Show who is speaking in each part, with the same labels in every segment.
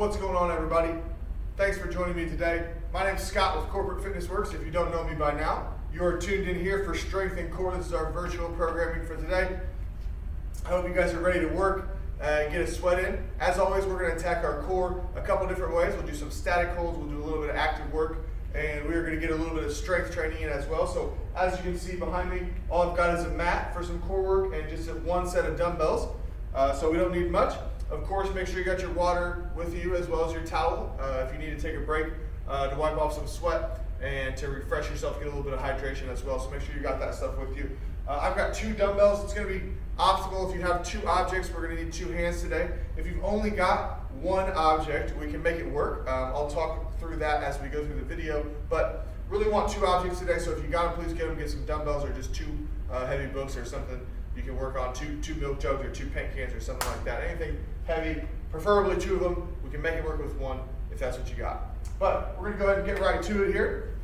Speaker 1: What's going on, everybody? Thanks for joining me today. My name's Scott with Corporate Fitness Works. If you don't know me by now, you are tuned in here for Strength and Core. This is our virtual programming for today. I hope you guys are ready to work and get a sweat in. As always, we're going to attack our core a couple different ways. We'll do some static holds, we'll do a little bit of active work, and we're going to get a little bit of strength training in as well. So as you can see behind me, all I've got is a mat for some core work and just one set of dumbbells. So we don't need much. Of course, make sure you got your water with you as well as your towel if you need to take a break to wipe off some sweat and to refresh yourself, get a little bit of hydration as well. So make sure you got that stuff with you. I've got 2 dumbbells. It's going to be optimal if you have 2 objects. We're going to need 2 hands today. If you've only got 1 object, we can make it work. I'll talk through that as we go through the video, but really want 2 objects today. So if you got them, please get them. Get some dumbbells or just 2 heavy books or something you can work on. 2 milk jugs or 2 paint cans or something like that. Anything heavy, preferably 2 of them. We can make it work with 1 if that's what you got. But we're going to go ahead and get right to it here.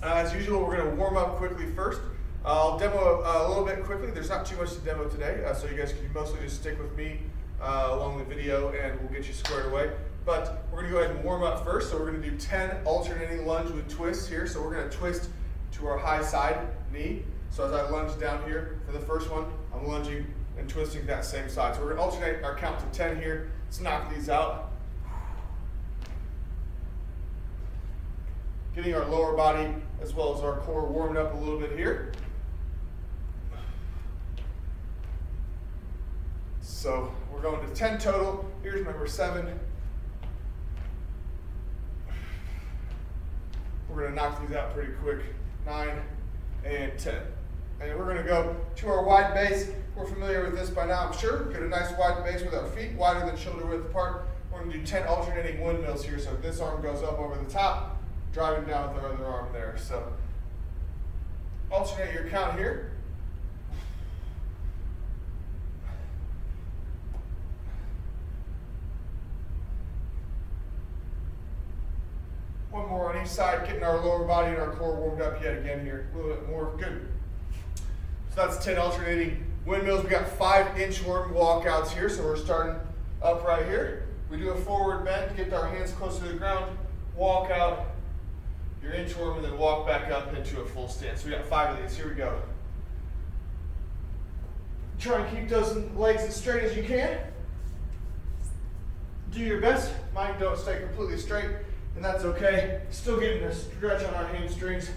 Speaker 1: As usual, we're going to warm up quickly first. I'll demo a little bit quickly. There's not too much to demo today, so you guys can mostly just stick with me along the video and we'll get you squared away. But we're going to go ahead and warm up first. So we're going to do 10 alternating lunge with twists here. So we're going to twist to our high side knee. So as I lunge down here for the first one, I'm lunging and twisting that same side. So we're going to alternate our count to 10 here. Let's knock these out. Getting our lower body as well as our core warmed up a little bit here. So we're going to 10 total. Here's number 7. We're going to knock these out pretty quick. 9 and 10. And we're going to go to our wide base. We're familiar with this by now, I'm sure. Get a nice wide base with our feet wider than shoulder width apart. We're going to do 10 alternating windmills here. So this arm goes up over the top, driving down with our other arm there. So alternate your count here. One more on each side, getting our lower body and our core warmed up yet again here. A little bit more, good. So that's 10 alternating windmills. We got 5 inchworm walkouts here, so we're starting up right here. We do a forward bend, get our hands close to the ground, walk out your inchworm, and then walk back up into a full stance. So we got 5 of these. Here we go. Try and keep those legs as straight as you can. Do your best. Mine don't stay completely straight, and that's okay. Still getting a stretch on our hamstrings.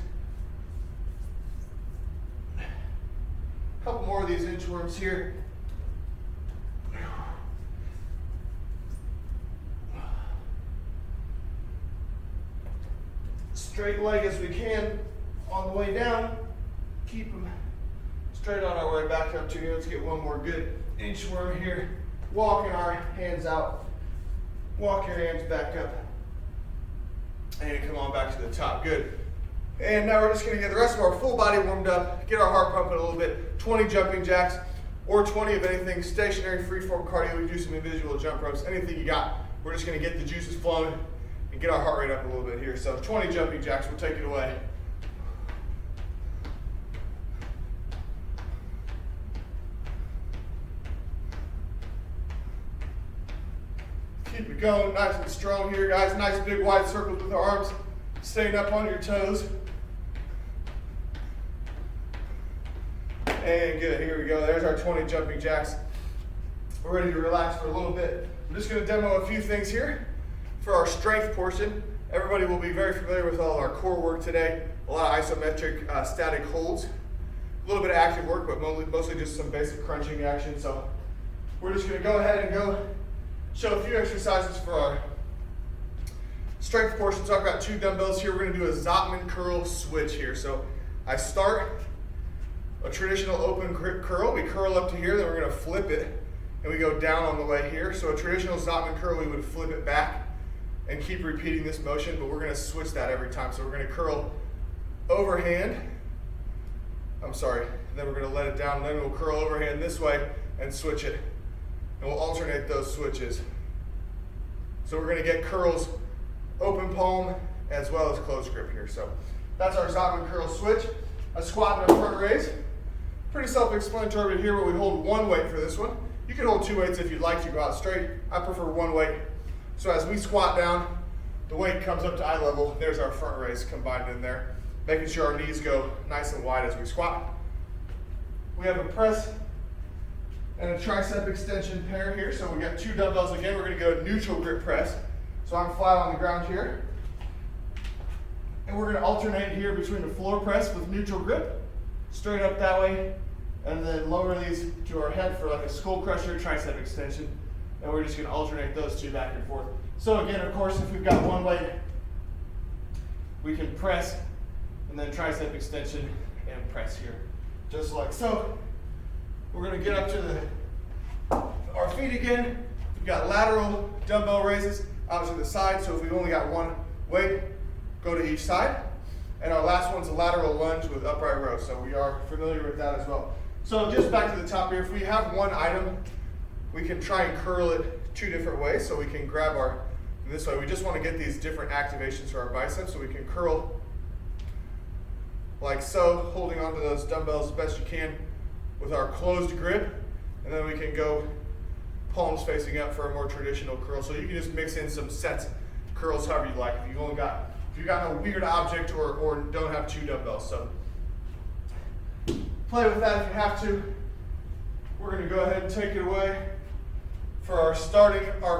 Speaker 1: A couple more of these inchworms here. Straight leg as we can on the way down. Keep them straight on our way back up to here. Let's get one more good inchworm here. Walking our hands out. Walk your hands back up. And come on back to the top. Good. And now we're just going to get the rest of our full body warmed up, get our heart pumping a little bit. 20 jumping jacks or 20 of anything, stationary freeform cardio. We do some individual jump ropes, anything you got. We're just going to get the juices flowing and get our heart rate up a little bit here. So 20 jumping jacks, we'll take it away. Keep it going, nice and strong here, guys. Nice big wide circles with our arms, staying up on your toes. And good, here we go. There's our 20 jumping jacks. We're ready to relax for a little bit. I'm just going to demo a few things here for our strength portion. Everybody will be very familiar with all our core work today. A lot of isometric static holds. A little bit of active work, but mostly just some basic crunching action. So we're just going to go ahead and go show a few exercises for our strength portion. So I've got 2 dumbbells here. We're going to do a Zottman curl switch here. So I start a traditional open curl. We curl up to here, then we're going to flip it, and we go down on the way here. So a traditional Zottman curl, we would flip it back and keep repeating this motion, but we're going to switch that every time. So we're going to curl overhand. Then we're going to let it down, and then we'll curl overhand this way and switch it. And we'll alternate those switches. So we're going to get curls open palm as well as closed grip here. So that's our Zottman curl switch. A squat and a front raise. Pretty self-explanatory here, but we hold 1 weight for this one. You can hold 2 weights if you'd like to go out straight. I prefer 1 weight So as we squat down, the weight comes up to eye level. There's our front raise combined in there, making sure our knees go nice and wide as we squat. We have a press and a tricep extension pair here. So we got 2 dumbbells again. We're gonna go neutral grip press. So I'm flat on the ground here. And we're gonna alternate here between the floor press with neutral grip, straight up that way, and then lower these to our head for like a skull crusher, tricep extension. And we're just gonna alternate those 2 back and forth. So again, of course, if we've got one leg, we can press and then tricep extension and press here, just like so. We're gonna get up to our feet again. We've got lateral dumbbell raises out to the side. So if we've only got one weight, go to each side. And our last one's a lateral lunge with upright row. So we are familiar with that as well. So just back to the top here, if we have one item, we can try and curl it 2 different ways. So we can grab our, this way, we just want to get these different activations for our biceps. So we can curl like so, holding onto those dumbbells as best you can with our closed grip. And then we can go palms facing up for a more traditional curl. So you can just mix in some sets curls however you like. If you've got no weird object or don't have 2 dumbbells. So play with that if you have to. We're going to go ahead and take it away for our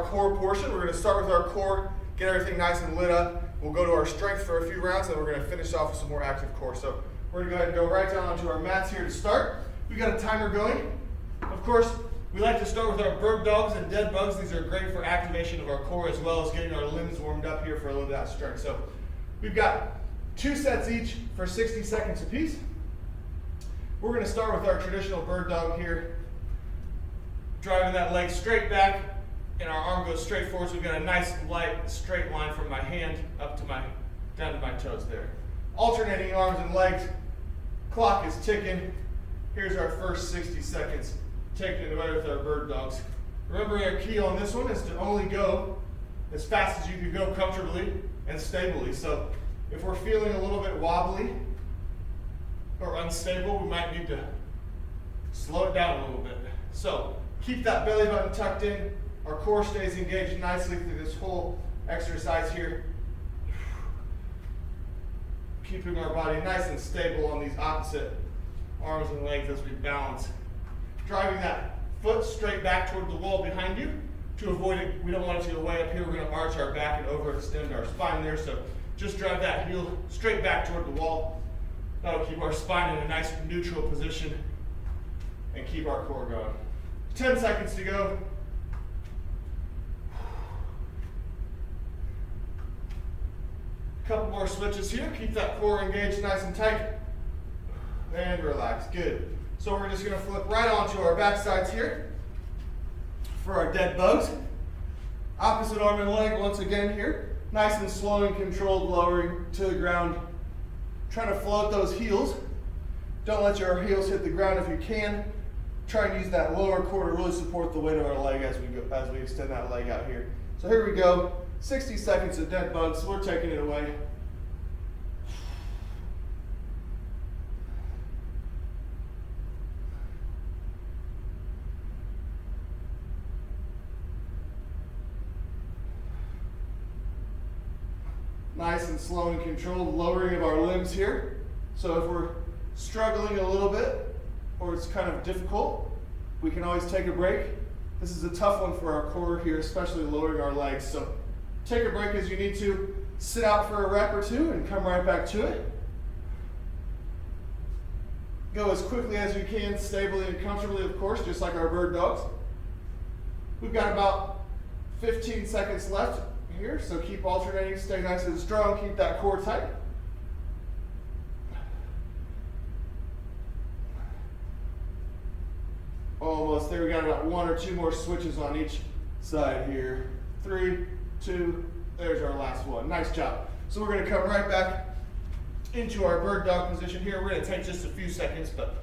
Speaker 1: core portion. We're going to start with our core, get everything nice and lit up. We'll go to our strength for a few rounds, and we're going to finish off with some more active core. So we're going to go ahead and go right down onto our mats here to start. We got a timer going. Of course, we like to start with our bird dogs and dead bugs. These are great for activation of our core as well as getting our limbs warmed up here for a little bit of strength. So we've got 2 sets each for 60 seconds apiece. We're going to start with our traditional bird dog here, driving that leg straight back, and our arm goes straight forward. So we've got a nice light straight line from my hand up to down to my toes there. Alternating arms and legs. Clock is ticking. Here's our first 60 seconds. Taking it away with our bird dogs. Remember, our key on this one is to only go as fast as you can go comfortably and stably. So if we're feeling a little bit wobbly or unstable, we might need to slow it down a little bit. So keep that belly button tucked in. Our core stays engaged nicely through this whole exercise here. Keeping our body nice and stable on these opposite arms and legs as we balance. Driving that foot straight back toward the wall behind you to avoid it. We don't want it to go way up here. We're going to arch our back and overextend our spine there. So just drive that heel straight back toward the wall. That'll keep our spine in a nice neutral position and keep our core going. 10 seconds to go. Couple more switches here. Keep that core engaged nice and tight. And relax. Good. So we're just going to flip right onto our back sides here for our dead bugs. Opposite arm and leg once again here. Nice and slow and controlled lowering to the ground. Trying to float those heels. Don't let your heels hit the ground if you can. Try and use that lower core to really support the weight of our leg as we extend that leg out here. So here we go. 60 seconds of dead bugs. So we're taking it away. Nice and slow and controlled lowering of our limbs here. So if we're struggling a little bit or it's kind of difficult, we can always take a break. This is a tough one for our core here, especially lowering our legs. So take a break as you need to. Sit out for a rep or 2 and come right back to it. Go as quickly as you can, stably and comfortably, of course, just like our bird dogs. We've got about 15 seconds left here, so keep alternating, stay nice and strong, keep that core tight. Almost there. We got about 1 or 2 more switches on each side here. 3, 2, there's our last one. Nice job. So we're going to come right back into our bird dog position here. We're going to take just a few seconds, but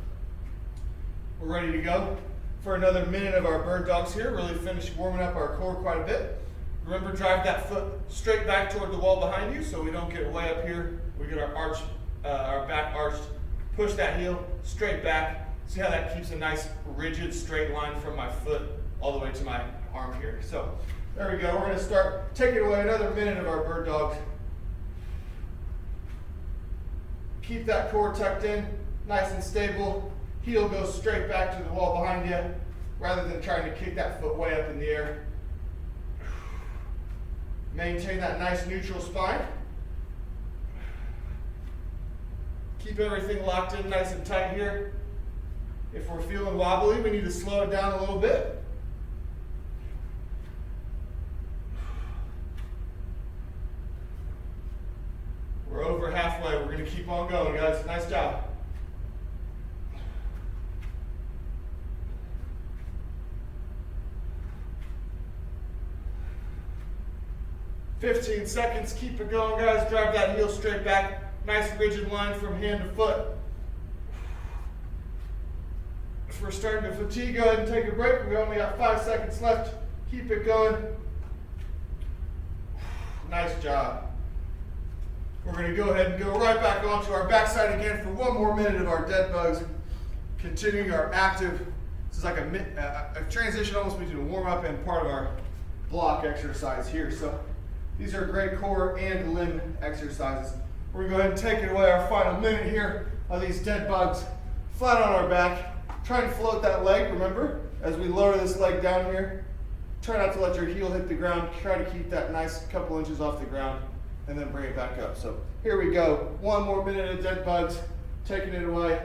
Speaker 1: we're ready to go for another minute of our bird dogs here. Really finish warming up our core quite a bit. Remember, drive that foot straight back toward the wall behind you so we don't get way up here. We get our back arched. Push that heel straight back. See how that keeps a nice rigid straight line from my foot all the way to my arm here. So There we go. We're going to start taking away another minute of our bird dogs. Keep that core tucked in, nice and stable. Heel goes straight back to the wall behind you, rather than trying to kick that foot way up in the air. Maintain that nice neutral spine. Keep everything locked in nice and tight here. If we're feeling wobbly, we need to slow it down a little bit. We're over halfway. We're going to keep on going, guys. Nice job. "15 seconds. Keep it going, guys. Drive that heel straight back. Nice rigid line from hand to foot. If we're starting to fatigue, go ahead and take a break. We only got 5 seconds left. Keep it going. Nice job. We're going to go ahead and go right back onto our backside again for one more minute of our dead bugs. Continuing our active, this is like a transition almost between a warm up and part of our block exercise here. So these are great core and limb exercises. We're going to go ahead and take it away, our final minute here of these dead bugs. Flat on our back. Try and float that leg, remember, as we lower this leg down here. Try not to let your heel hit the ground. Try to keep that nice couple inches off the ground and then bring it back up. So here we go. One more minute of dead bugs. Taking it away.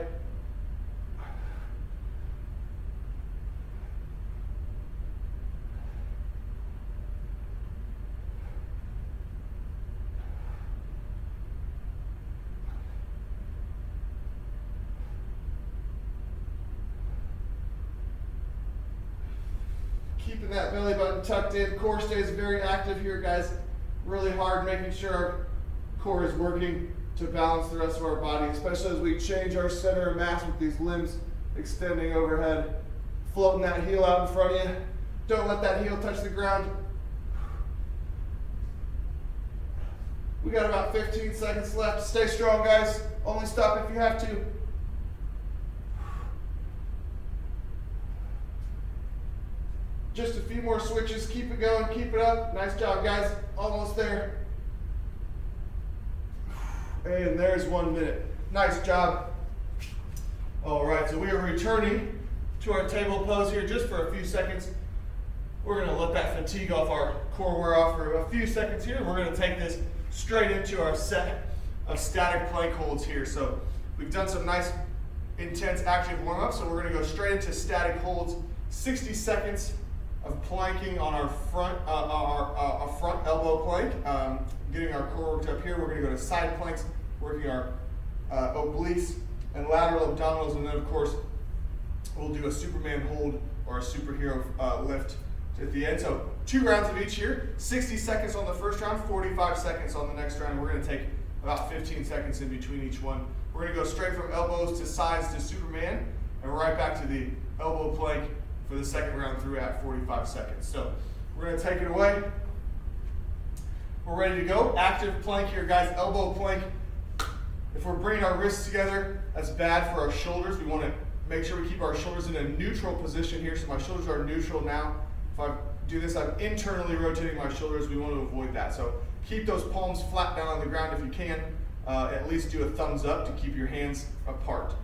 Speaker 1: Keeping that belly button tucked in. Core stays very active here, guys. Really hard, making sure our core is working to balance the rest of our body, especially as we change our center of mass with these limbs extending overhead. Floating that heel out in front of you. Don't let that heel touch the ground. We got about 15 seconds left. Stay strong, guys. Only stop if you have to. Just a few more switches. Keep it going. Keep it up. Nice job, guys. Almost there. And there's 1 minute. Nice job. All right, so we are returning to our table pose here just for a few seconds. We're going to let that fatigue off our core wear off for a few seconds here. We're going to take this straight into our set of static plank holds here. So we've done some nice, intense, active warm-up. So we're going to go straight into static holds. 60 seconds of planking on our front front elbow plank, getting our core worked up here. We're going to go to side planks, working our obliques and lateral abdominals, and then of course we'll do a Superman hold or a superhero lift at the end. So 2 rounds of each here, 60 seconds on the first round, 45 seconds on the next round. We're going to take about 15 seconds in between each one. We're going to go straight from elbows to sides to Superman and right back to the elbow plank for the second round through at 45 seconds. So we're going to take it away. We're ready to go. Active plank here, guys. Elbow plank. If we're bringing our wrists together, that's bad for our shoulders. We want to make sure we keep our shoulders in a neutral position here. So my shoulders are neutral now. If I do this, I'm internally rotating my shoulders. We want to avoid that. So keep those palms flat down on the ground if you can. At least do a thumbs up to keep your hands apart.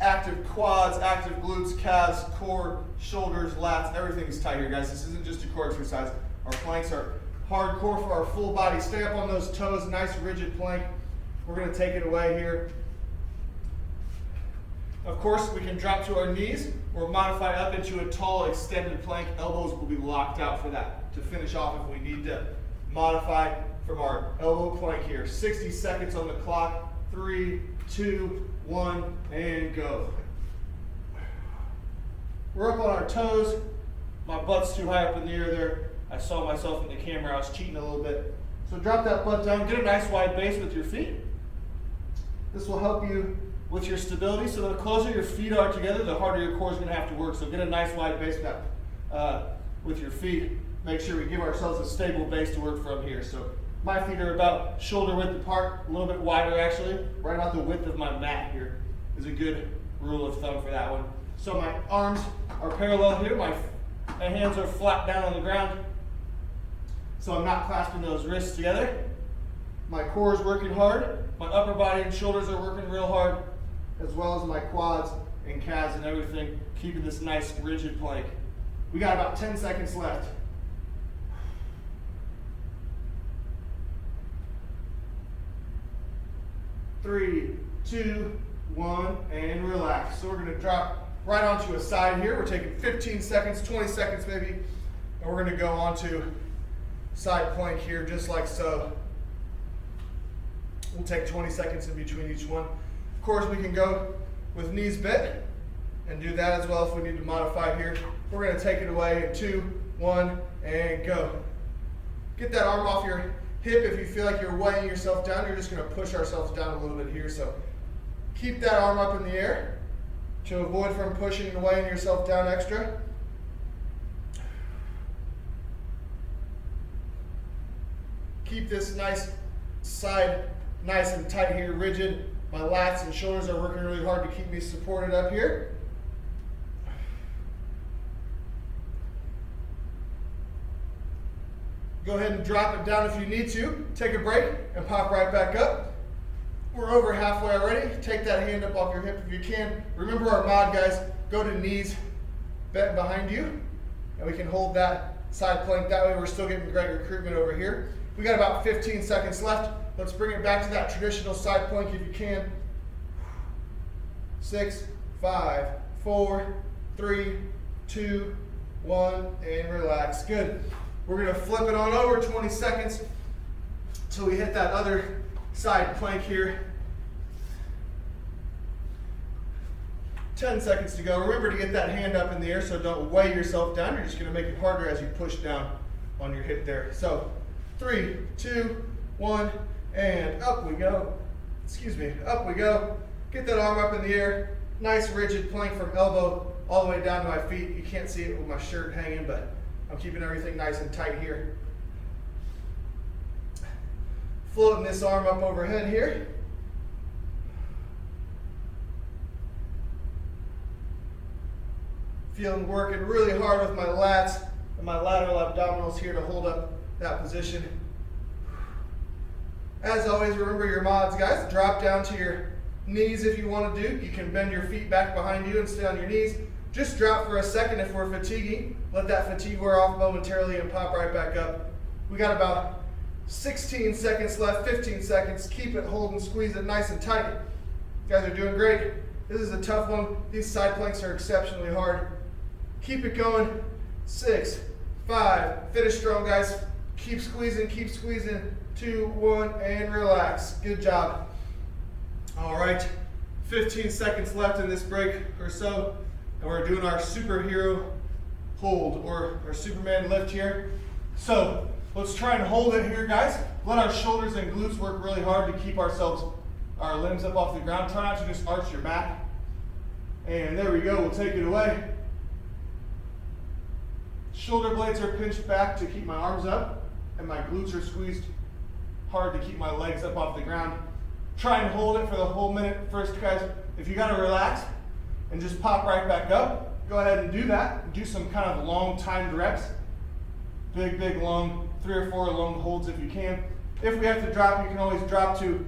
Speaker 1: Active quads, active glutes, calves, core, shoulders, lats, everything's tight here, guys. This isn't just a core exercise. Our planks are hardcore for our full body. Stay up on those toes, nice rigid plank. We're going to take it away here. Of course, we can drop to our knees or modify up into a tall extended plank. Elbows will be locked out for that to finish off if we need to modify from our elbow plank here. 60 seconds on the clock. 3, 2, 1, and go. We're up on our toes. My butt's too high up in the air there. I saw myself in the camera. I was cheating a little bit. So drop that butt down. Get a nice wide base with your feet. This will help you with your stability. So the closer your feet are together, the harder your core is going to have to work. So get a nice wide base with your feet. Make sure we give ourselves a stable base to work from here. So my feet are about shoulder width apart, a little bit wider actually. Right about the width of my mat here is a good rule of thumb for that one. So my arms are parallel here. My
Speaker 2: My hands are flat down on the ground, so I'm not clasping those wrists together. My core is working hard. My upper body and shoulders are working real hard, as well as my quads and calves and everything, keeping this nice rigid plank. We got about 10 seconds left. Three, two, one, and relax. So we're gonna drop right onto a side here. We're taking 15 seconds, 20 seconds maybe, and we're gonna go onto side plank here, just like so. We'll take 20 seconds in between each one. Of course, we can go with knees bent and do that as well if we need to modify here. We're gonna take it away in 2, 1, and go. Get that arm off your hip. If you feel like you're weighing yourself down, you're just gonna push ourselves down a little bit here. So keep that arm up in the air to avoid from pushing and weighing yourself down extra. Keep this nice side nice and tight here, rigid. My lats and shoulders are working really hard to keep me supported up here. Go ahead and drop it down if you need to. Take a break and pop right back up. We're over halfway already. Take that hand up off your hip if you can. Remember our mod, guys. Go to knees bent behind you, and we can hold that side plank. That way we're still getting great recruitment over here. We got about 15 seconds left. Let's bring it back to that traditional side plank if you can. 6, 5, 4, 3, 2, 1, and relax. Good. We're gonna flip it on over 20 seconds till we hit that other side plank here. 10 seconds to go. Remember to get that hand up in the air, so don't weigh yourself down. You're just gonna make it harder as you push down on your hip there. So 3, 2, 1, and up we go. Excuse me, up we go. Get that arm up in the air. Nice rigid plank from elbow all the way down to my feet. You can't see it with my shirt hanging, but I'm keeping everything nice and tight here. Floating this arm up overhead here. Feeling working really hard with my lats and my lateral abdominals here to hold up that position. As always, remember your mods, guys. Drop down to your knees if you want to do. You can bend your feet back behind you and stay on your knees. Just drop for a second if we're fatiguing. Let that fatigue wear off momentarily and pop right back up. We got about 16 seconds left, 15 seconds. Keep it, hold and squeeze it nice and tight. You guys are doing great. This is a tough one. These side planks are exceptionally hard. Keep it going. 6, 5, finish strong, guys. Keep squeezing, 2, 1, and relax. Good job. All right, 15 seconds left in this break or so, and we're doing our superhero hold or our Superman lift here. So let's try and hold it here, guys. Let our shoulders and glutes work really hard to keep our limbs up off the ground. Try not to just arch your back. And there we go, we'll take it away. Shoulder blades are pinched back to keep my arms up, and my glutes are squeezed hard to keep my legs up off the ground. Try and hold it for the whole minute first, guys. If you gotta relax and just pop right back up, go ahead and do that. Do some kind of long timed reps. Big, long, 3 or 4 long holds if you can. If we have to drop, you can always drop to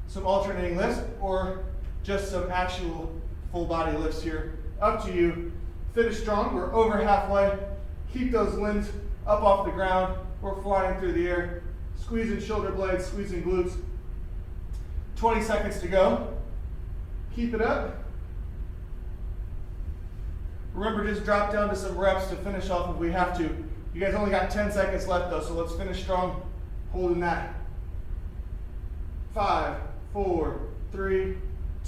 Speaker 2: some alternating lifts or just some actual full body lifts here. Up to you. Finish strong, we're over halfway. Keep those limbs up off the ground. We're flying through the air. Squeezing shoulder blades, squeezing glutes. 20 seconds to go. Keep it up. Remember, just drop down to some reps to finish off if we have to. You guys only got 10 seconds left though, so let's finish strong holding that. 5, 4, 3,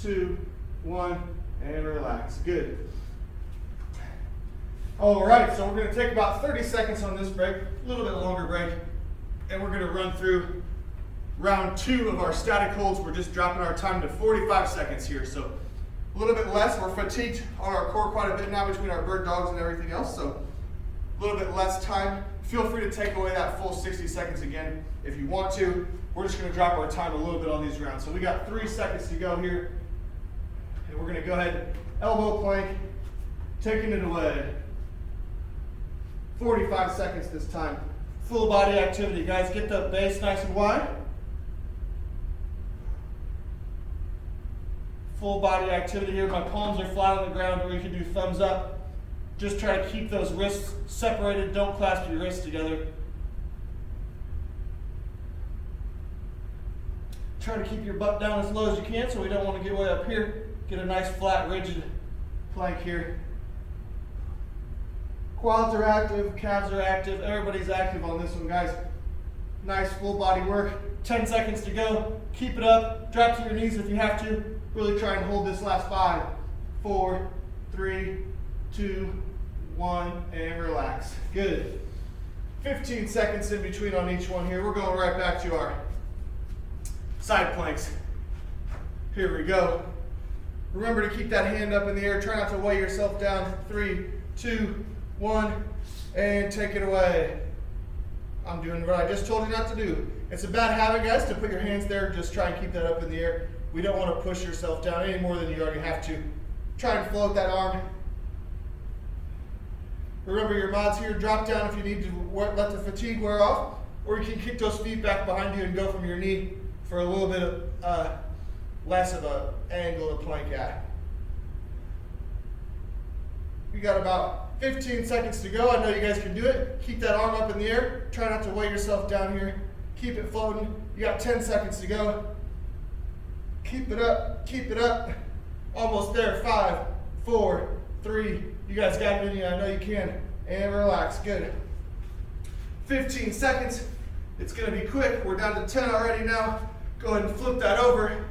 Speaker 2: 2, 1, and relax. Good. All right, so we're going to take about 30 seconds on this break, a little bit longer break, and we're going to run through round 2 of our static holds. We're just dropping our time to 45 seconds here, so a little bit less. We're fatigued on our core quite a bit now between our bird dogs and everything else, so a little bit less time. Feel free to take away that full 60 seconds again if you want to. We're just going to drop our time a little bit on these rounds. So we got 3 seconds to go here, and we're going to go ahead, elbow plank, taking it away. 45 seconds this time. Full body activity. Guys, get the base nice and wide. Full body activity here. My palms are flat on the ground, or you can do thumbs up. Just try to keep those wrists separated. Don't clasp your wrists together. Try to keep your butt down as low as you can, so we don't want to get way up here. Get a nice flat rigid plank here. Quads are active, calves are active, everybody's active on this one, guys. Nice full body work. 10 seconds to go. Keep it up. Drop to your knees if you have to. Really try and hold this last 5, 4, 3, 2, 1, and relax. Good. 15 seconds in between on each one here. We're going right back to our side planks. Here we go. Remember to keep that hand up in the air. Try not to weigh yourself down. 3, 2, 1, and take it away. I'm doing what I just told you not to do. It's a bad habit, guys, to put your hands there. Just try and keep that up in the air. We don't want to push yourself down any more than you already have to. Try and float that arm. Remember your mods here. Drop down if you need to let the fatigue wear off, or you can kick those feet back behind you and go from your knee for a little bit of less of an angle to plank at. We got about 15 seconds to go. I know you guys can do it. Keep that arm up in the air. Try not to weigh yourself down here. Keep it floating. You got 10 seconds to go. Keep it up. Keep it up. Almost there. 5, 4, 3. You guys got it in you. I know you can. And relax. Good. 15 seconds. It's going to be quick. We're down to 10 already now. Go ahead and flip that over.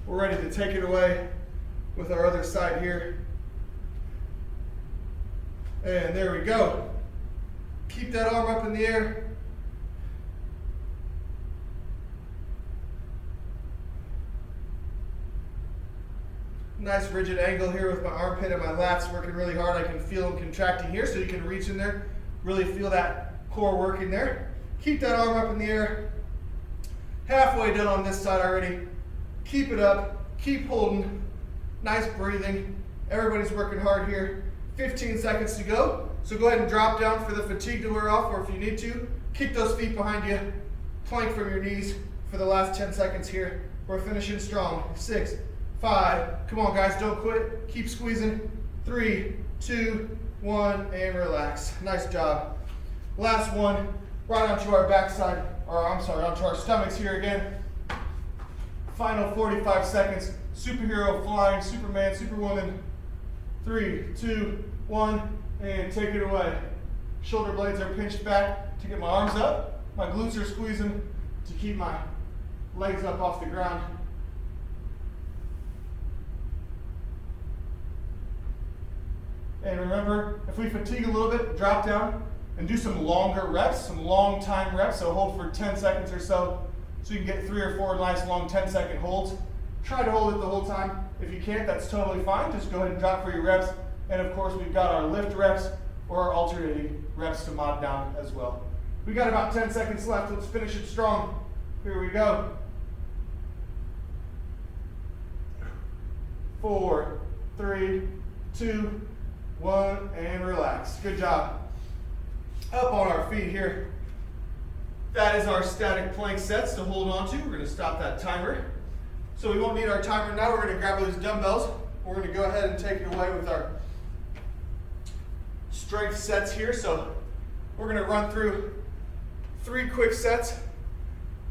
Speaker 2: We're ready to take it away with our other side here. And there we go. Keep that arm up in the air. Nice rigid angle here with my armpit and my lats working really hard. I can feel them contracting here, so you can reach in there, really feel that core working there. Keep that arm up in the air. Halfway done on this side already. Keep it up, keep holding. Nice breathing. Everybody's working hard here. 15 seconds to go. So go ahead and drop down for the fatigue to wear off, or if you need to, keep those feet behind you. Plank from your knees for the last 10 seconds here. We're finishing strong. 6, 5, come on guys, don't quit. Keep squeezing. 3, 2, 1, and relax. Nice job. Last one, right onto our backside, or I'm sorry, onto our stomachs here again. Final 45 seconds. Superhero flying, Superman, Superwoman. 3, 2, 1, and take it away. Shoulder blades are pinched back to get my arms up. My glutes are squeezing to keep my legs up off the ground. And remember, if we fatigue a little bit, drop down and do some longer reps, some long time reps. So hold for 10 seconds or so you can get 3 or 4 nice long 10-second holds. Try to hold it the whole time. If you can't, that's totally fine. Just go ahead and drop for your reps. And of course, we've got our lift reps or our alternating reps to mod down as well. We got about 10 seconds left. Let's finish it strong. Here we go. 4, 3, 2, 1, and relax. Good job. Up on our feet here. That is our static plank sets to hold on to. We're going to stop that timer. So we won't need our timer now. We're going to grab those dumbbells. We're going to go ahead and take it away with our strength sets here. So we're going to run through 3 quick sets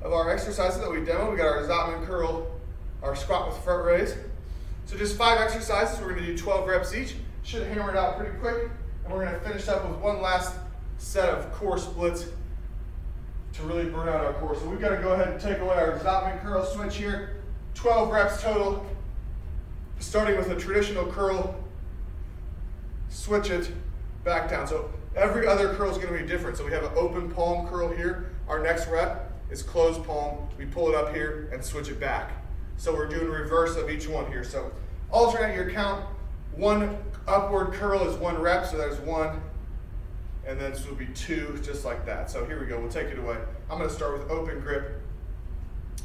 Speaker 2: of our exercises that we demoed. We got our Zottman curl, our squat with front raise. So just 5 exercises. We're going to do 12 reps each. Should hammer it out pretty quick. And we're going to finish up with one last set of core splits to really burn out our core. So we've got to go ahead and take away our Zottman curl switch here. 12 reps total, starting with a traditional curl, switch it back down. So every other curl is going to be different. So we have an open palm curl here. Our next rep is closed palm. We pull it up here and switch it back. So we're doing reverse of each one here. So alternate your count. One upward curl is 1 rep, so there's 1. And then this will be 2, just like that. So here we go, we'll take it away. I'm going to start with open grip,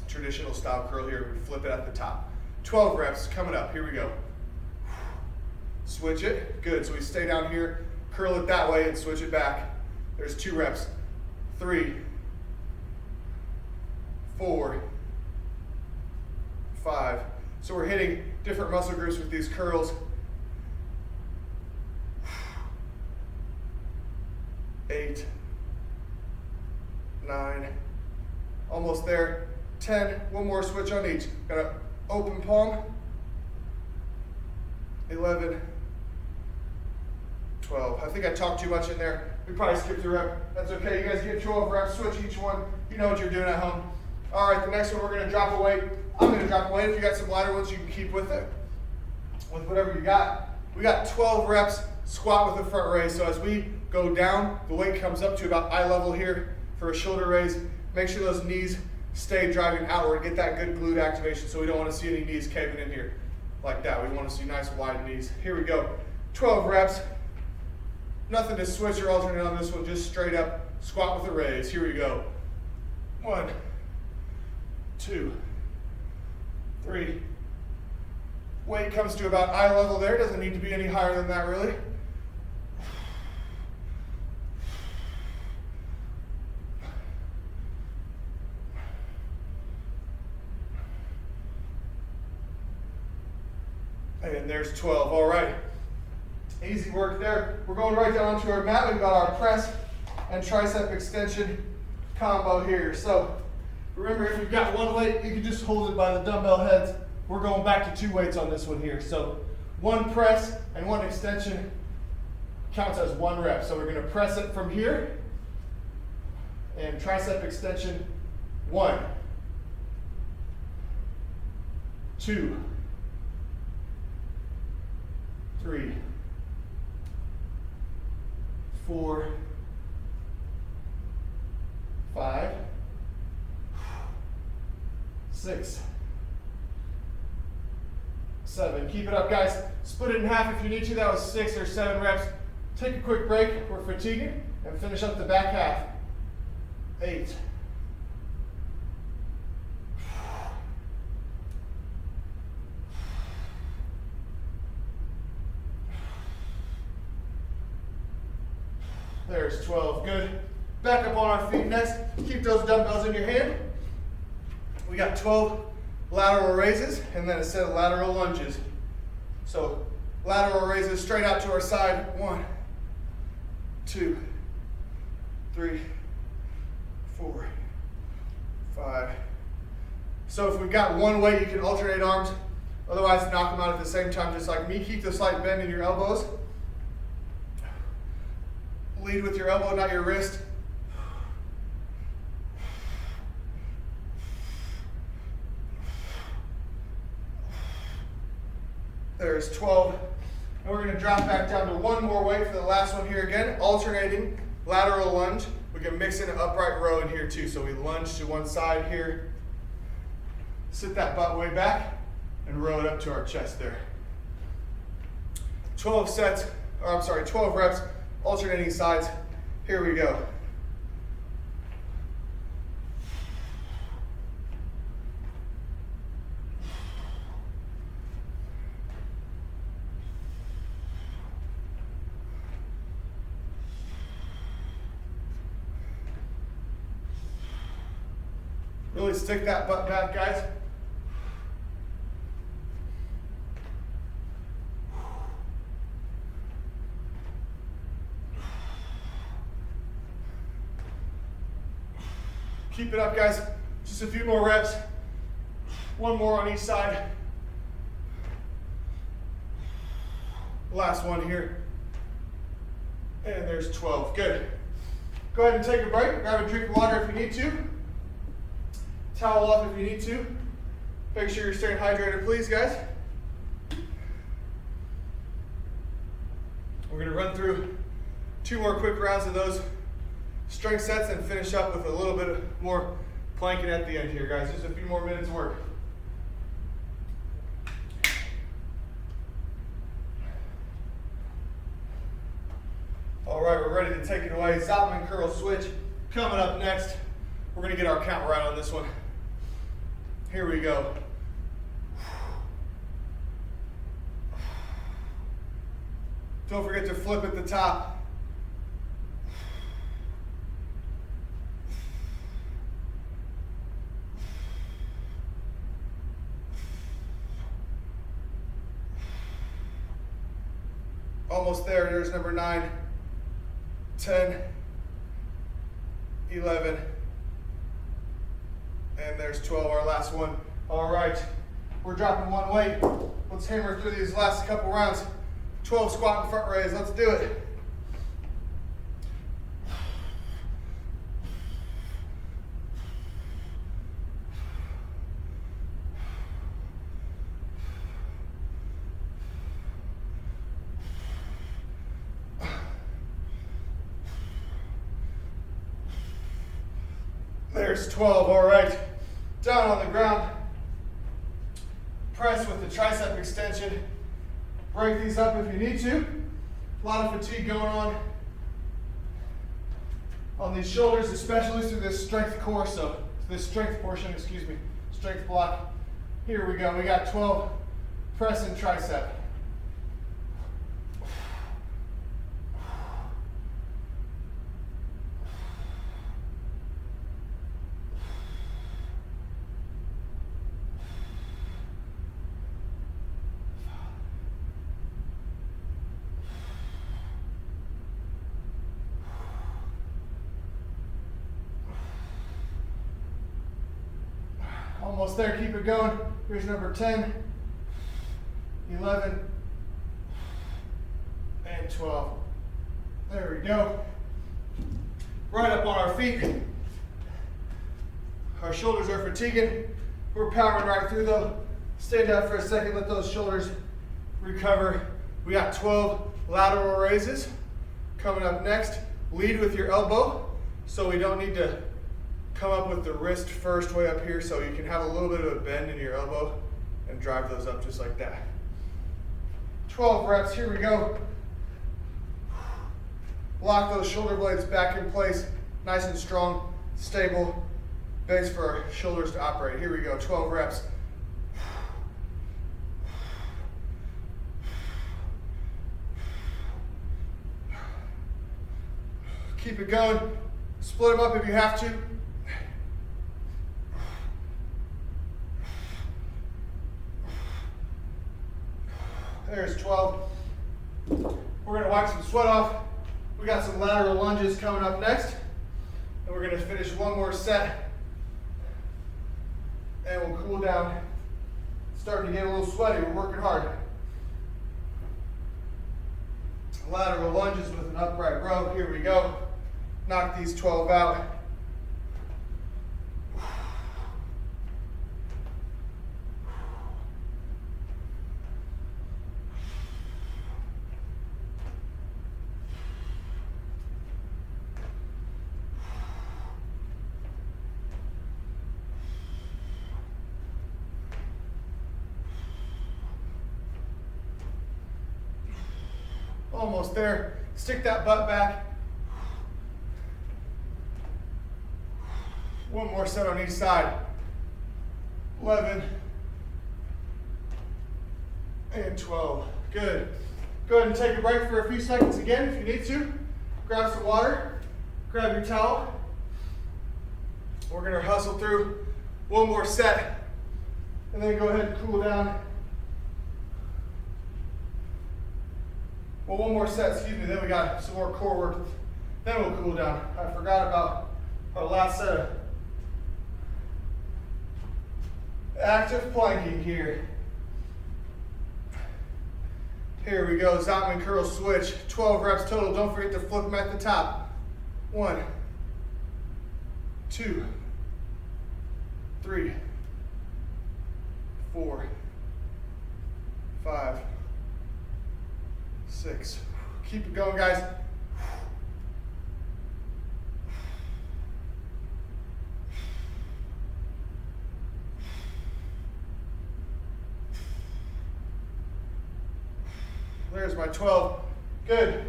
Speaker 2: traditional style curl here. We flip it at the top. 12 reps coming up, here we go. Switch it, good. So we stay down here
Speaker 1: curl it that way and switch it back. There's 2 reps. 3, 4, 5. So we're hitting different muscle groups with these curls. 8, 9, almost there. 10, one more switch on each. Got an open palm. 11, 12. I think I talked too much in there. We probably skipped a rep. That's okay. You guys get 12 reps, switch each one. You know what you're doing at home. All right, the next one we're gonna drop a weight. I'm gonna drop a weight. If you got some lighter ones, you can keep with it. With whatever you got. We got 12 reps, squat with a front raise. So as we go down, the weight comes up to about eye level here for a shoulder raise. Make sure those knees stay driving outward. Get that good glute activation so we don't want to see any knees caving in here like that. We want to see nice wide knees. Here we go. 12 reps. Nothing to switch or alternate on this one. Just straight up squat with a raise. Here we go. 1, 2, 3. Weight comes to about eye level there. Doesn't need to be any higher than that really. And there's 12, all right. Easy work there. We're going right down onto our mat. We've got our press and tricep extension combo here. So remember, if you've got one weight, you can just hold it by the dumbbell heads. We're going back to 2 weights on this one here. So 1 press and 1 extension counts as 1 rep. So we're gonna press it from here and tricep extension 1, 2, 3, 4, 5, 6, 7. Keep it up, guys. Split it in half if you need to. That was 6 or 7 reps. Take a quick break. We're fatiguing and finish up the back half. 8. 12. Good. Back up on our feet next. Keep those dumbbells in your hand. We got 12 lateral raises and then a set of lateral lunges. So lateral raises straight out to our side. 1, 2, 3, 4, 5. So if we've got one weight, you can alternate arms. Otherwise, knock them out at the same time, just like me. Keep the slight bend in your elbows. Lead with your elbow, not your wrist. There's 12. And we're going to drop back down to one more weight for the last one here again. Alternating lateral lunge. We can mix in an upright row in here too. So we lunge to one side here. Sit that butt way back and row it up to our chest there. 12 reps. Alternating sides. Here we go. Really stick that butt back, guys. Keep it up, guys. Just a few more reps. One more on each side. Last one here. And there's 12. Good. Go ahead and take a break. Grab a drink of water if you need to. Towel off if you need to. Make sure you're staying hydrated, please, guys. We're going to run through 2 more quick rounds of those strength sets and finish up with a little bit more planking at the end here, guys. Just a few more minutes of work. All right, we're ready to take it away. Zottman curl switch coming up next. We're going to get our count right on this one. Here we go. Don't forget to flip at the top. Almost there. There's number 9, 10, 11, and there's 12, our last one. All right, we're dropping one weight. Let's hammer through these last couple rounds. 12 squat and front raise, let's do it. There's 12, all right. Down on the ground. Press with the tricep extension. Break these up if you need to. A lot of fatigue going on these shoulders, especially through this strength core, so this strength portion, excuse me, strength block. Here we go, we got 12 press and tricep. Almost there, keep it going. Here's number 10, 11, and 12. There we go. Right up on our feet. Our shoulders are fatiguing. We're powering right through though. Stand up for a second, let those shoulders recover. We got 12 lateral raises coming up next. Lead with your elbow, so we don't need to come up with the wrist first way up here, so you can have a little bit of a bend in your elbow and drive those up just like that. 12 reps, here we go. Lock those shoulder blades back in place, nice and strong, stable base for our shoulders to operate. Here we go, 12 reps. Keep it going. Split them up if you have to. There's 12. We're gonna wipe some sweat off. We got some lateral lunges coming up next. And we're gonna finish one more set. And we'll cool down. It's starting to get a little sweaty, we're working hard. Lateral lunges with an upright row, here we go. Knock these 12 out. Almost there. Stick that butt back. One more set on each side. 11 and 12. Good. Go ahead and take a break for a few seconds again if you need to. Grab some water. Grab your towel. We're going to hustle through one more set. And then go ahead and cool down. Well, one more set, excuse me, then we got some more core work. Then we'll cool down. I forgot about our last set of active planking here. Here we go, Zottman curl switch. 12 reps total. Don't forget to flip them at the top. 1, 2, 3, 4, 5, 6. Keep it going, guys. There's my 12. Good.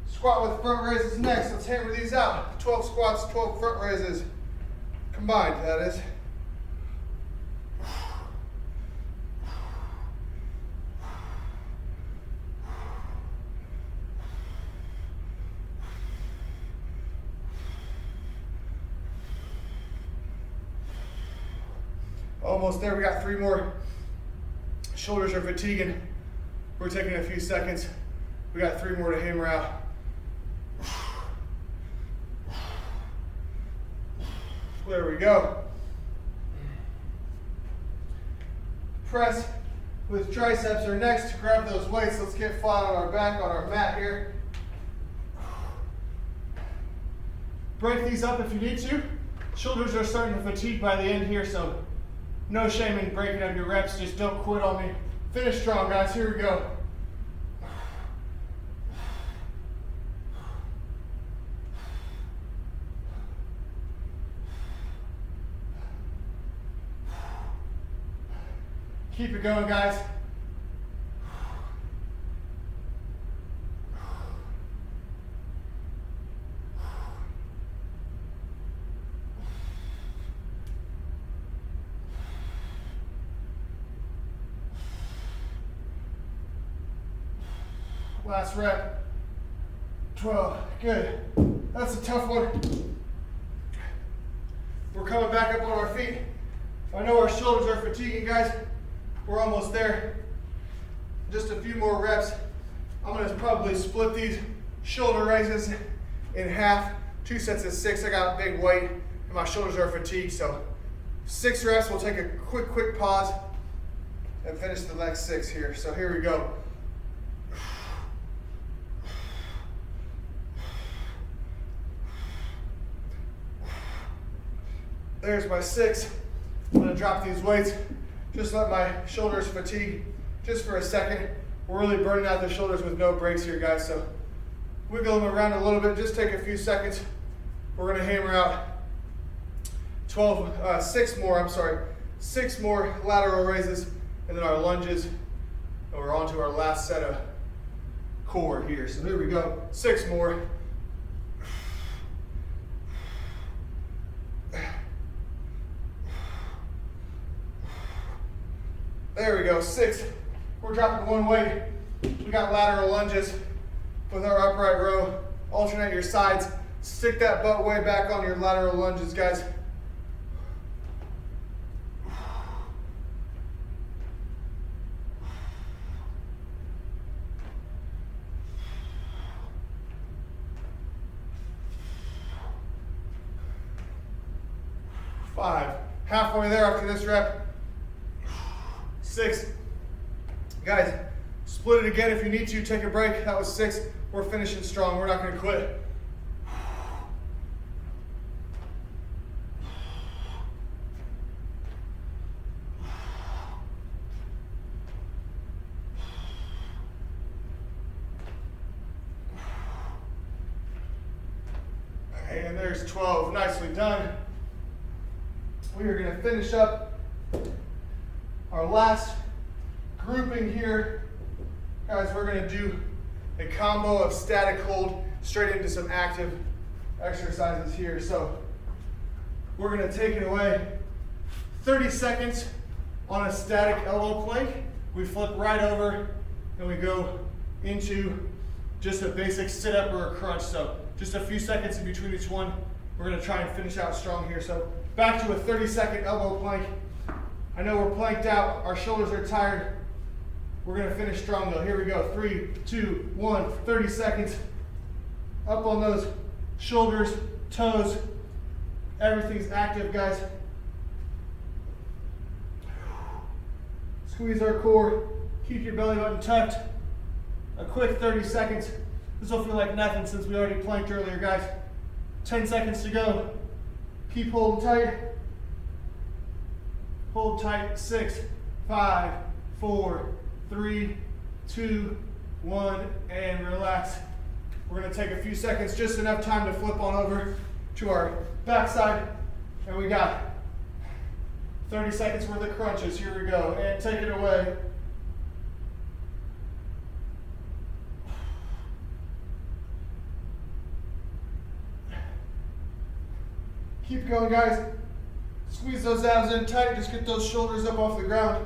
Speaker 1: Squat with front raises next. Let's hammer these out. 12 squats, 12 front raises. Combined, that is. Almost there, we got 3 more. Shoulders are fatiguing. We're taking a few seconds. We got 3 more to hammer out. There we go. Press with triceps are next. Grab those weights. Let's get flat on our back on our mat here. Break these up if you need to. Shoulders are starting to fatigue by the end here, so no shame in breaking up your reps. Just don't quit on me. Finish strong, guys. Here we go. Keep it going, guys. Last rep. 12. Good. That's a tough one. We're coming back up on our feet. I know our shoulders are fatiguing, guys. We're almost there. Just a few more reps. I'm gonna probably split these shoulder raises in half. 2 sets of 6. I got a big weight and my shoulders are fatigued, so 6 reps. We'll take a quick pause and finish the next 6 here. So here we go. There's my 6. I'm gonna drop these weights. Just let my shoulders fatigue just for a second. We're really burning out the shoulders with no breaks here, guys. So wiggle them around a little bit. Just take a few seconds. We're gonna hammer out 6 more lateral raises, and then our lunges, and we're on to our last set of core here. So here we go. 6 more. There we go, 6. We're dropping 1 weight. We got lateral lunges with our upright row. Alternate your sides. Stick that butt way back on your lateral lunges, guys. Five. Halfway there after this rep. 6. Guys, split it again if you need to. Take a break. That was 6. We're finishing strong. We're not going to quit. And there's 12. Nicely done. We are going to finish up our last grouping here. Guys, we're gonna do a combo of static hold straight into some active exercises here. So we're gonna take it away. 30 seconds on a static elbow plank. We flip right over and we go into just a basic sit up or a crunch. So just a few seconds in between each one. We're gonna try and finish out strong here. So back to a 30-second elbow plank. I know we're planked out, our shoulders are tired. We're gonna finish strong though. Here we go, 3, 2, 1, 30 seconds. Up on those shoulders, toes. Everything's active, guys. Squeeze our core, keep your belly button tucked. A quick 30 seconds. This will feel like nothing since we already planked earlier, guys. 10 seconds to go. Keep holding tight. Hold tight. 6, 5, 4, 3, 2, 1, and relax. We're gonna take a few seconds, just enough time to flip on over to our backside, and we got 30 seconds worth of crunches. Here we go, and take it away. Keep going, guys. Squeeze those abs in tight. Just get those shoulders up off the ground.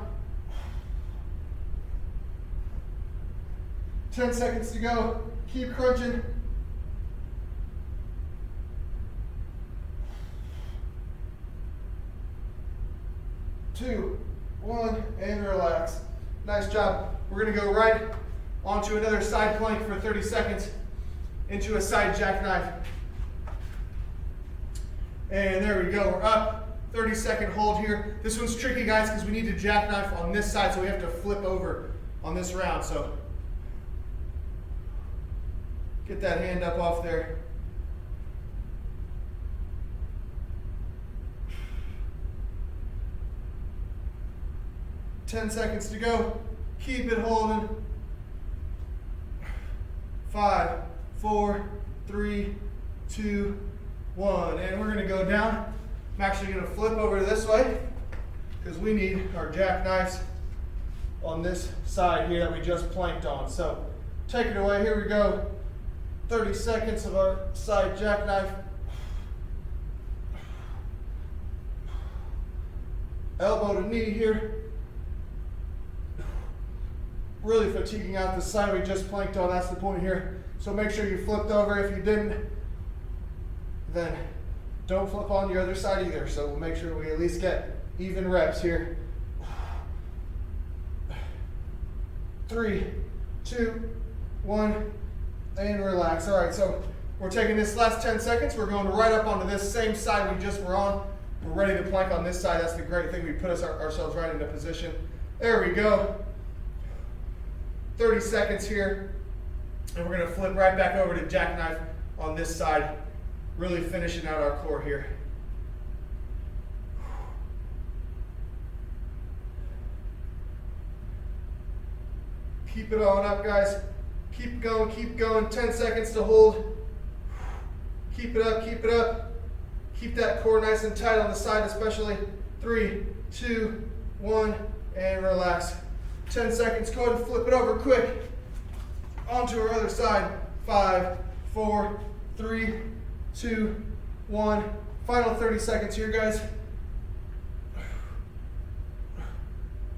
Speaker 1: 10 seconds to go. Keep crunching. Two, 1, and relax. Nice job. We're gonna go right
Speaker 2: onto another side plank for 30 seconds, into a side jackknife. And there we go, we're up. 30-second hold here. This one's tricky, guys, because we need to jackknife on this side, so we have to flip over on this round. So get that hand up off there. Ten seconds to go. Keep it holding. 5, 4, 3, 2, 1. And we're going to go down. I'm actually going to flip over to this way because we need our jackknives on this side here that we just planked on. So take it away. Here we go. 30 seconds of our side jackknife. Elbow to knee here. Really fatiguing out the side we just planked on. That's the point here. So make sure you flipped over. If you didn't, then don't flip on the other side either. So we'll make sure we at least get even reps here. 3, 2, 1, and relax. All right, so we're taking this last 10 seconds. We're going right up onto this same side we just were on. We're ready to plank on this side. That's the great thing. We put ourselves right into position. There we go. 30 seconds here. And we're going to flip right back over to jackknife on this side. Really finishing out our core here. Keep it on up, guys. Keep going, keep going. 10 seconds to hold. Keep it up, keep it up. Keep that core nice and tight on the side especially. 3, 2, 1, and relax. 10 seconds, go ahead and flip it over quick. Onto our other side. 5, 4, 3, 2, 1. Final 30 seconds here, guys.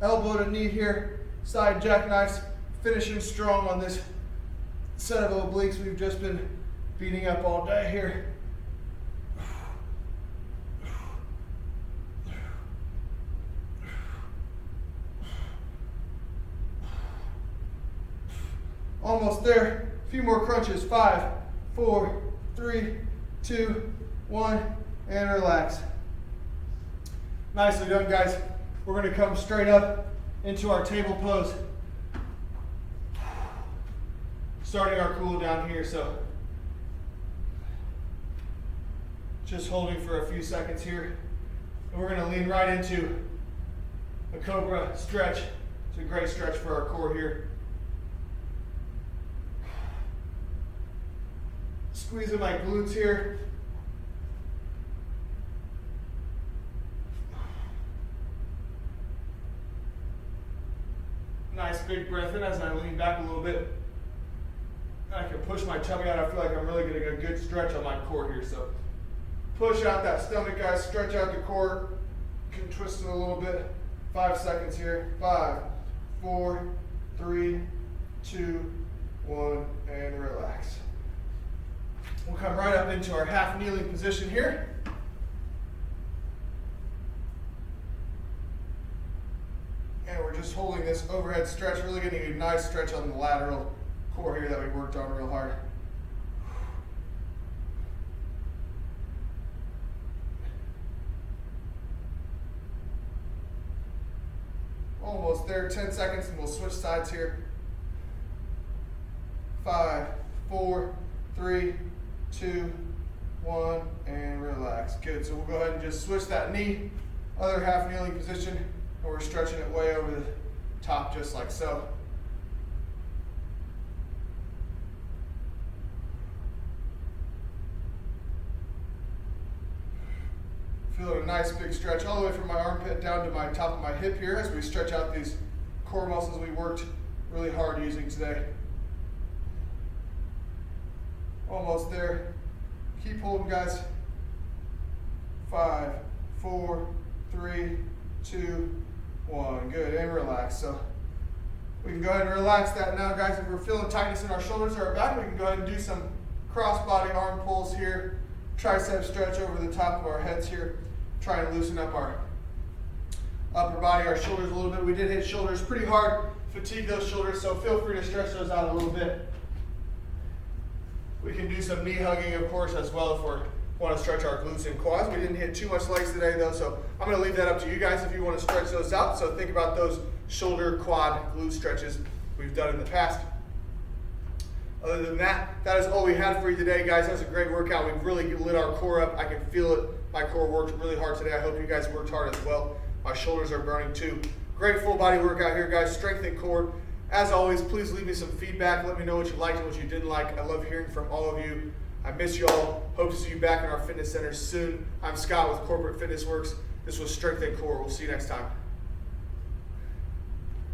Speaker 2: Elbow to knee here. Side jackknives. Finishing strong on this set of obliques we've just been beating up all day here. Almost there. A few more crunches. 5, 4, 3, 2, 1, and relax. Nicely done, guys. We're going to come straight up into our table pose. Starting our cool down here, so just holding for a few seconds here. And we're going to lean right into a Cobra stretch. It's a great stretch for our core here. Squeezing my glutes here. Nice big breath in as I lean back a little bit. I can push my tummy out. I feel like I'm really getting a good stretch on my core here. So push out that stomach, guys. Stretch out the core. You can twist it a little bit. 5 seconds here. 5, 4, 3, 2, 1, and relax. We'll come right up into our half kneeling position here. And we're just holding this overhead stretch, really getting a nice stretch on the lateral core here that we worked on real hard. Almost there, 10 seconds, and we'll switch sides here. 5, 4, 3, 2, 1, and relax. Good, so we'll go ahead and just switch that knee, other half kneeling position, and we're stretching it way over the top just like so. Feeling a nice big stretch all the way from my armpit down to my top of my hip here as we stretch out these core muscles we worked really hard using today. Almost there. Keep holding, guys. 5, 4, 3, 2, 1. Good, and relax. So we can go ahead and relax that now, guys. If we're feeling tightness in our shoulders or our back, we can go ahead and do some cross-body arm pulls here. Tricep stretch over the top of our heads here. Try and loosen up our upper body, our shoulders a little bit. We did hit shoulders pretty hard
Speaker 1: fatigue those shoulders, so feel free to stretch those out a little bit. We can do some knee hugging, of course, as well if we want to stretch our glutes and quads. We didn't hit too much legs today, though, so I'm going to leave that up to you guys if you want to stretch those out. So think about those shoulder, quad, glute stretches we've done in the past. Other than that, that is all we had for you today, guys. That was a great workout. We've really lit our core up. I can feel it. My core worked really hard today. I hope you guys worked hard as well. My shoulders are burning too. Great full body workout here, guys. Strength and core. As always, please leave me some feedback. Let me know what you liked and what you didn't like. I love hearing from all of you. I miss you all. Hope to see you back in our fitness centers soon. I'm Scott with Corporate Fitness Works. This was Strength and Core. We'll see you next time.